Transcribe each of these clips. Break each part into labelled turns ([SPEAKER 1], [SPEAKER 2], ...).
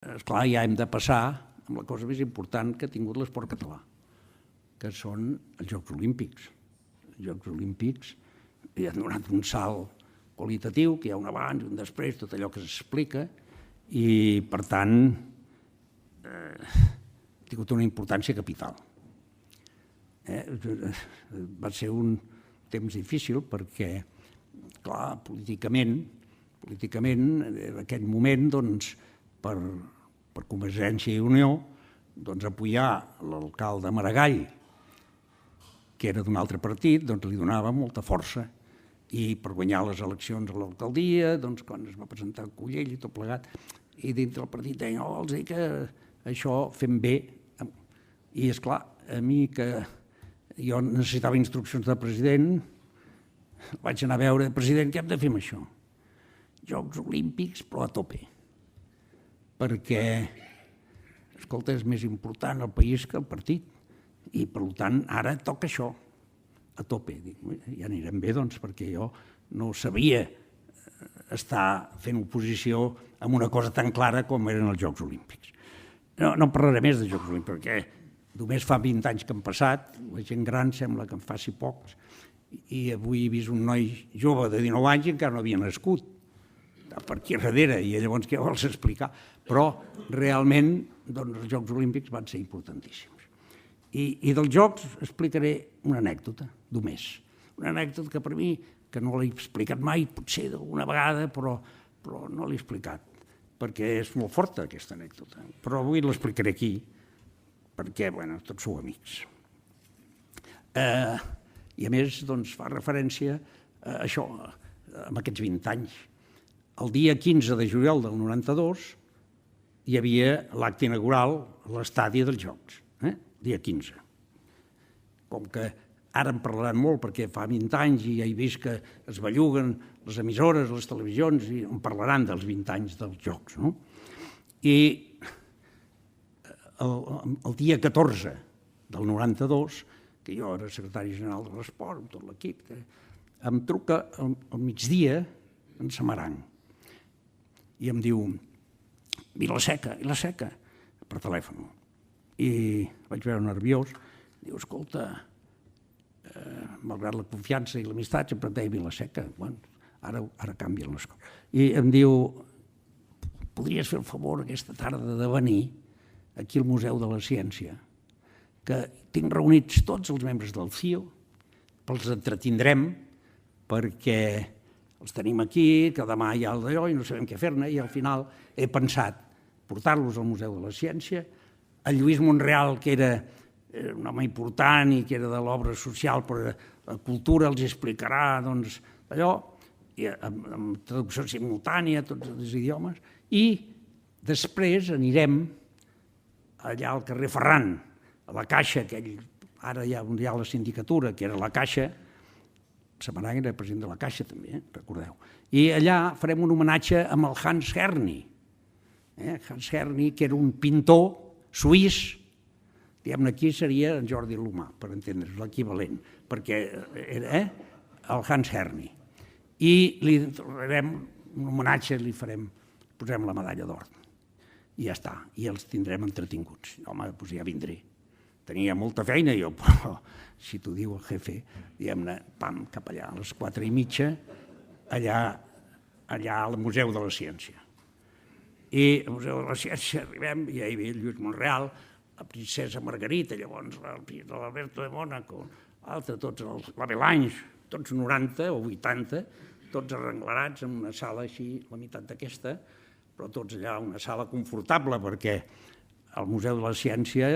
[SPEAKER 1] Esclar, ja hem de passar amb la cosa més important que ha tingut l'esport català, que són els Jocs Olímpics. Els Jocs Olímpics han donat un salt qualitatiu, que hi ha un abans i un després, tot allò que s'explica, i, per tant, ha tingut una importància capital. Va ser un temps difícil perquè, clar, políticament, en aquell moment, per Convergència i Unió, apoyar l'alcalde Maragall, que era d'un altre partit, li donava molta força. I per guanyar les eleccions a l'alcaldia, quan es va presentar Collell i tot plegat, i dintre del partit deien, els dic que això fem bé. I, esclar, a mi que jo necessitava instruccions de president, vaig anar a veure, president, què hem de fer amb això? Jocs Olímpics, però a tope. Perquè, escolta, és més important el país que el partit. I, per tant, ara toca això, a tope. Dic, ja anirem bé, doncs, perquè jo no sabia estar fent oposició amb una cosa tan clara com eren els Jocs Olímpics. No parlaré més de Jocs Olímpics, perquè només fa 20 anys que han passat, la gent gran sembla que en faci pocs, i avui he vist un noi jove de 19 anys i encara no havia nascut, per aquí darrere, i llavors què vols explicar? Però realment els Jocs Olímpics van ser importantíssims. I dels Jocs explicaré una anècdota, només. Una anècdota que per mi, que no l'he explicat mai, potser d'alguna vegada, però no l'he explicat, perquè és molt forta aquesta anècdota. Però avui l'explicaré aquí, perquè, bueno, tots sou amics. I a més, fa referència a això, amb aquests 20 anys. El dia 15 de juliol del 92 hi havia l'acte inaugural a l'estadi dels Jocs, dia 15. Com que ara en parlaran molt perquè fa 20 anys i ja he vist que es belluguen les emissores, les televisions, i en parlaran dels 20 anys dels Jocs. I el dia 14 del 92, que jo era secretari general de l'esport, amb tot l'equip, em truca al migdia en Samaranc i em diu Vilaseca, per telèfon. I vaig veure nerviós, diu, escolta, malgrat la confiança i l'amistat, sempre em deia Vilaseca, ara canvien les coses. I em diu, podries fer el favor aquesta tarda de venir aquí al Museu de la Ciència, que tinc reunits tots els membres del CIO, els entretindrem perquè els tenim aquí, que demà hi ha el d'allò i no sabem què fer-ne, i al final he pensat portar-los al Museu de la Ciència. El Lluís Monreal, que era un home important i que era de l'obra social, però la cultura els explicarà allò, amb traducció simultània, tots els idiomes, i després anirem allà al carrer Ferran, a la Caixa, ara hi ha la sindicatura, que era la Caixa, Samaranc era president de la Caixa també, recordeu, i allà farem un homenatge amb el Hans Herny. Hans Herny, que era un pintor suís, diguem-ne aquí seria en Jordi Lumà, per entendre's, l'equivalent, perquè era el Hans Herny. I li farem un homenatge, li posarem la medalla d'or. I ja està, i els tindrem entretinguts. Home, doncs ja vindré. Tenia molta feina jo, però si t'ho diu el jefe, diguem-ne, pam, cap allà, a les 4:30, allà al Museu de la Ciència. I al Museu de la Ciència arribem, i hi havia el Lluís Monreal, la princesa Margarita, llavors el príncep Alberto de Mònaco, tots l'Avalanche, tots 90 o 80, tots arrenglerats en una sala així, la meitat d'aquesta, però tots allà, una sala confortable, perquè el Museu de la Ciència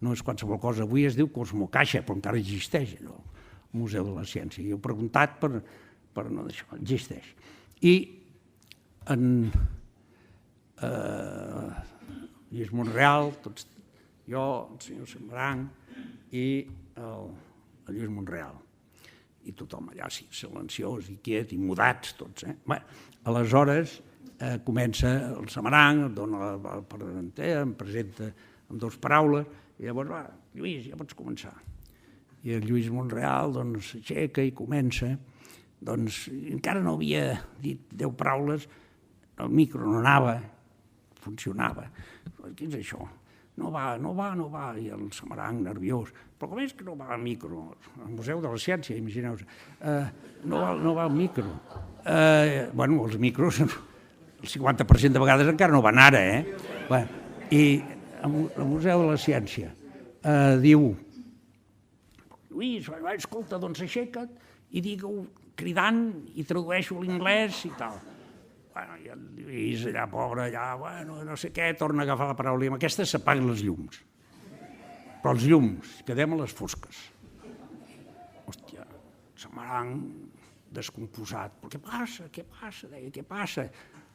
[SPEAKER 1] no és qualsevol cosa. Avui es diu Cosmocaixa, però encara existeix el Museu de la Ciència. I he preguntat per no deixar, existeix. I en Lluís Monreal, jo, el senyor Samaranc i el Lluís Monreal. I tothom allà, sí, silenciós i quiet i mudats tots. Aleshores comença el Samaranc, dona el presentar, em presenta amb 2 paraules, i llavors, va, Lluís, ja pots començar. I el Lluís Monreal s'aixeca i comença, encara no havia dit 10 paraules, el micro no anava, funcionava. Què és això? No va, i el Samaranc nerviós. Però com és que no va al micro? Al Museu de la Ciència, imagineu-vos. No va al micro. Bueno, els micros, el 50% de vegades encara no van ara, I el Museu de la Ciència diu: Lluís, escolta, doncs aixeca't i digue-ho cridant i tradueixo a l'inglès i tal. I el Lluís, allà, pobre, allà, no sé què, torna a agafar la paraula i amb aquestes s'apaguen les llums. Però els llums, quedem a les fosques. Hòstia, Samaranc descomposat. Però què passa? Deia, què passa?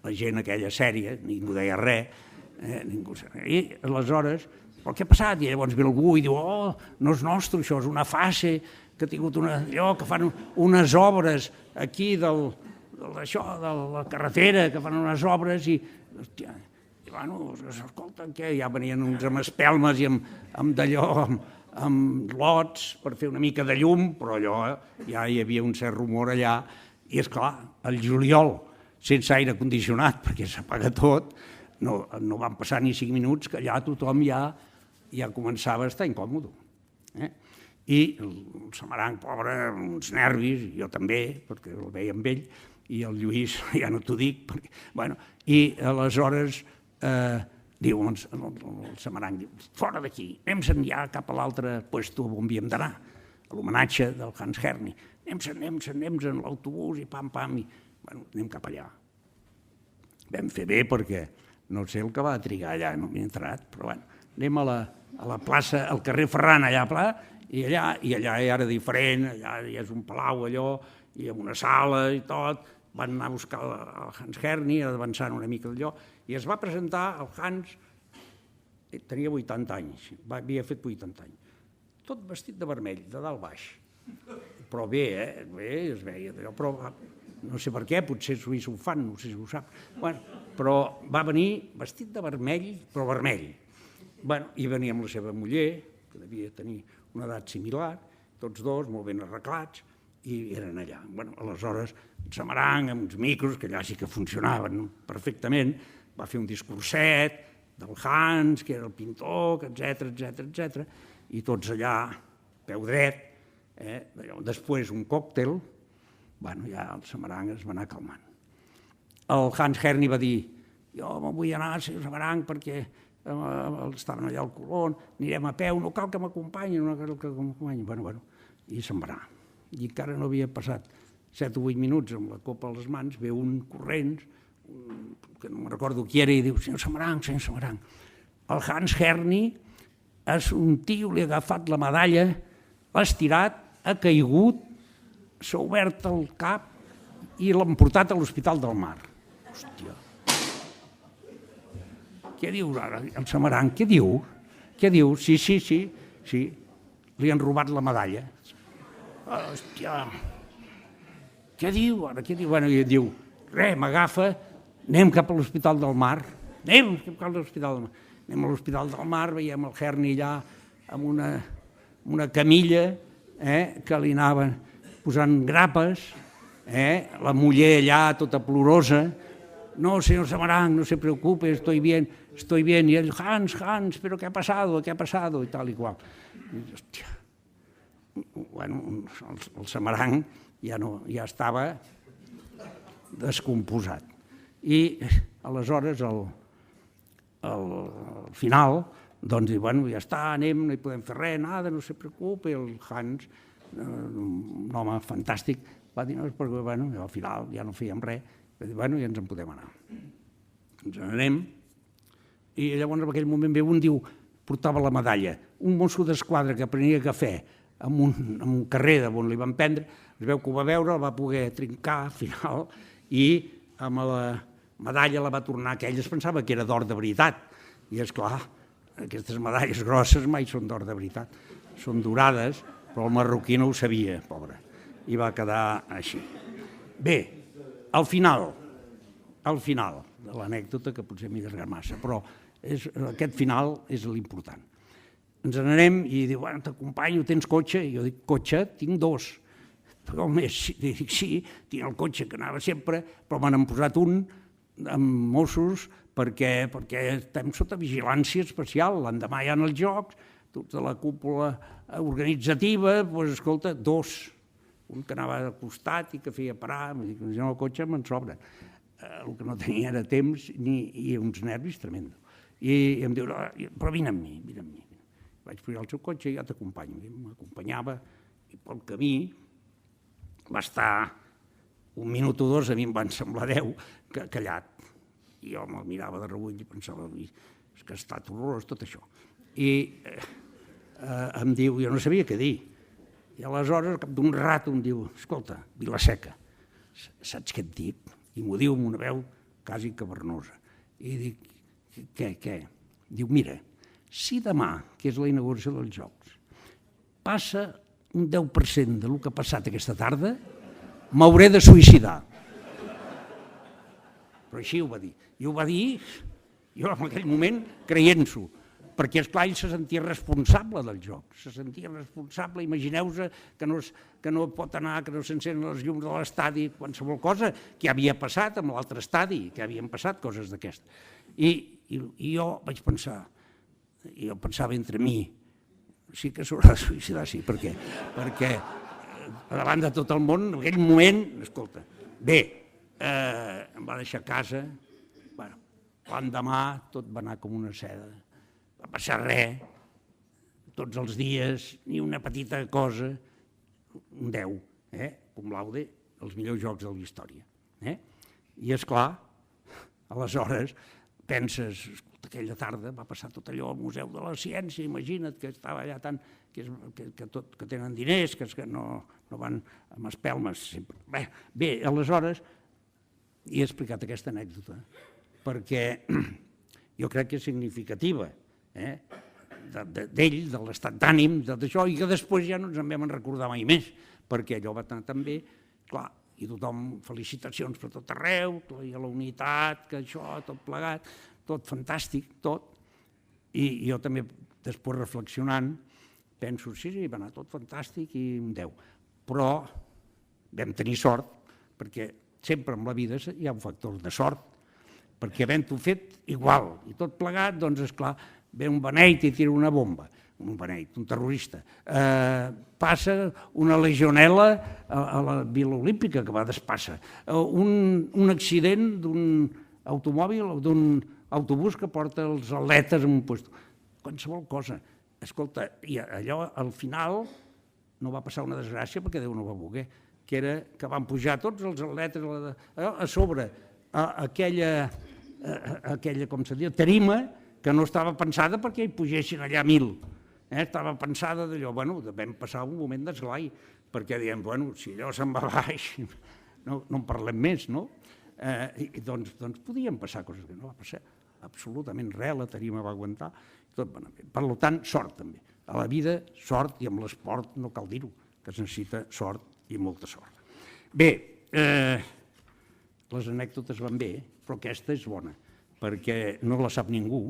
[SPEAKER 1] La gent aquella sèria, ningú deia res, I aleshores, però què ha passat? I llavors ve algú i diu, no és nostre, això és una fase que ha tingut allò, que fan unes obres aquí de la carretera, que fan unes obres i, hòstia, escolta, què? Ja venien uns amb espelmes i amb d'allò, amb lots per fer una mica de llum, però allò ja hi havia un cert rumor allà, i esclar, el juliol, sense aire condicionat, perquè s'apaga tot, no van passar ni 5 minuts que allà tothom ja començava a estar incòmode. I el Samaranc, pobre, uns nervis, jo també, perquè el veia amb ell, i el Lluís, ja no t'ho dic, i aleshores diu, el Samaranc diu, fora d'aquí, anem-se'n ja cap a l'altre puesto on havíem d'anar, a l'homenatge del Hans Herni, anem-se'n en l'autobús i pam, i anem cap allà. Vam fer bé perquè no sé el que va trigar allà, no m'he entrat, però anem a la plaça, al carrer Ferran, allà pla, i allà ja era diferent, allà ja és un palau allò, i amb una sala i tot, van anar a buscar el Hans Herni, avançant una mica d'allò, i es va presentar el Hans, tenia 80 anys, havia fet 80 anys, tot vestit de vermell, de dalt baix, però bé, es veia d'allò, però no sé per què, potser s'ho fan, no sé si ho sap, però va venir vestit de vermell, però vermell, i venia amb la seva muller, que devia tenir una edat similar, tots dos molt ben arreglats, i eren allà. Aleshores, Samaranc, amb uns micros, que allà sí que funcionaven perfectament, va fer un discurset del Hans, que era el pintor, etc, i tots allà, peu dret, després un còctel, ja el Samaranc es va anar calmant. El Hans Herni va dir, jo me'n vull anar a Samaranc perquè estaven allà al Colón, anirem a peu, no cal que m'acompanyin, i se'n va anar. I encara no havia passat 7 o 8 minuts amb la copa a les mans, ve un corrents, que no me'n recordo qui era, i diu, senyor Samaranc, el Hans Herni és un tio, li ha agafat la medalla, l'ha estirat, ha caigut, s'ha obert el cap i l'han portat a l'Hospital del Mar. Hòstia. Què dius ara, el Samaranc? Què diu? Sí, li han robat la medalla. Hòstia, què diu ara? I diu, res, m'agafa, anem cap a l'Hospital del Mar, anem a l'Hospital del Mar, veiem el Herni allà amb una camilla que li anaven posant grapes, la muller allà tota plorosa, no, senyor Samaranc, no se preocupe, estoy bien, y el Hans, pero ¿qué ha pasado? Y tal y cual. Hòstia, el Samaranc ja estava descomposat. I aleshores, al final, doncs, ja està, anem, no hi podem fer res, nada, no se preocupe. El Hans, un home fantàstic, va dir, perquè al final ja no fèiem res, va dir, ja ens en podem anar. Ens n'anem, i llavors en aquell moment ve un, diu, portava la medalla, un mosso d'esquadra que prenia cafè en un carrer d'on li van prendre, es veu que ho va veure, el va poder trincar al final, i amb la medalla la va tornar aquell, es pensava que era d'or de veritat, i esclar, aquestes medalles grosses mai són d'or de veritat, són dorades, però el marroquí no ho sabia, pobre, i va quedar així. Bé, al final de l'anècdota, que potser m'he allargat massa, però aquest final és l'important. Ens n'anem i diu, t'acompanyo, tens cotxe? I jo dic, cotxe? Tinc 2. Però més, dic, sí, tinc el cotxe que anava sempre, però me n'han posat un amb Mossos perquè estem sota vigilància especial. L'endemà hi ha els jocs, tota la cúpula organitzativa, doncs, escolta, dos. Un que anava al costat i que feia parar, m'ho dic, el cotxe me'n sobra. El que no tenia era temps i uns nervis tremendos. I em diu, però vine amb mi, vine amb mi. Vaig pujar al seu cotxe i ja t'acompanyo. M'acompanyava i pel camí va estar un minut o dos, a mi em van semblar 10, callat. I jo me'l mirava de rebull i pensava, és que ha estat horrorós tot això. I em diu, jo no sabia què dir. I aleshores, al cap d'un rato, em diu, escolta, Vilaseca, saps què et dic? I m'ho diu amb una veu quasi cavernosa. I dic, què? Diu, mira, si demà, que és la inauguració dels Jocs, passa un 10% del que ha passat aquesta tarda, m'hauré de suïcidar. Però així ho va dir. I ho va dir, jo en aquell moment, creient-s'ho, perquè, esclar, ell se sentia responsable del joc, se sentia responsable, imagineu-vos que no pot anar, que no s'encenen les llums de l'estadi, qualsevol cosa que havia passat amb l'altre estadi, que havien passat coses d'aquestes. I jo vaig pensar, jo pensava entre mi, sí que s'haurà de suïcidar, sí, perquè davant de tot el món, en aquell moment, escolta, bé, em va deixar a casa, l'endemà tot va anar com una seda, va passar res, tots els dies, ni una petita cosa, un 10, cum laude, els millors jocs de la història. I esclar, aleshores penses, escolta, aquella tarda va passar tot allò al Museu de la Ciència, imagina't que estava allà tant, que tenen diners, que no van amb espelmes sempre. Bé, aleshores he explicat aquesta anècdota perquè jo crec que és significativa d'ell, de l'estat d'ànim, d'això, i que després ja no ens en vam recordar mai més, perquè allò va anar tan bé, clar, i tothom, felicitacions per tot arreu, i a la unitat, que això, tot plegat, tot fantàstic, tot. I jo també, després reflexionant, penso, sí, va anar tot fantàstic i un 10. Però vam tenir sort, perquè sempre en la vida hi ha un factor de sort, perquè havent-ho fet igual i tot plegat, doncs, esclar, ve un beneit i tira una bomba, un beneit, un terrorista. Passa una legionel·la a la Vila Olímpica, que va despassa. Un accident d'un automòbil o d'un autobús que porta els atletes en un lloc. Qualsevol cosa. Escolta, i allò al final no va passar una desgràcia perquè Déu no va voler, que era que van pujar tots els atletes a sobre aquella, com se diu, tarima que no estava pensada perquè hi pugessin allà 1.000. Estava pensada d'allò, vam passar un moment d'esglai, perquè diem, si allò se'n va baix, no en parlem més, no? Doncs podien passar coses que no va passar absolutament res, la tarima va aguantar, tot va anar bé. Per tant, sort també. A la vida, sort, i amb l'esport no cal dir-ho, que es necessita sort i molta sort. Bé, les anècdotes van bé, però aquesta és bona, perquè no la sap ningú.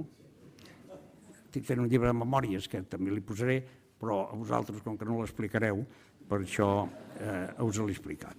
[SPEAKER 1] Estic fent un llibre de memòries, que també li posaré, però a vosaltres, com que no l'explicareu, per això us l'he explicat.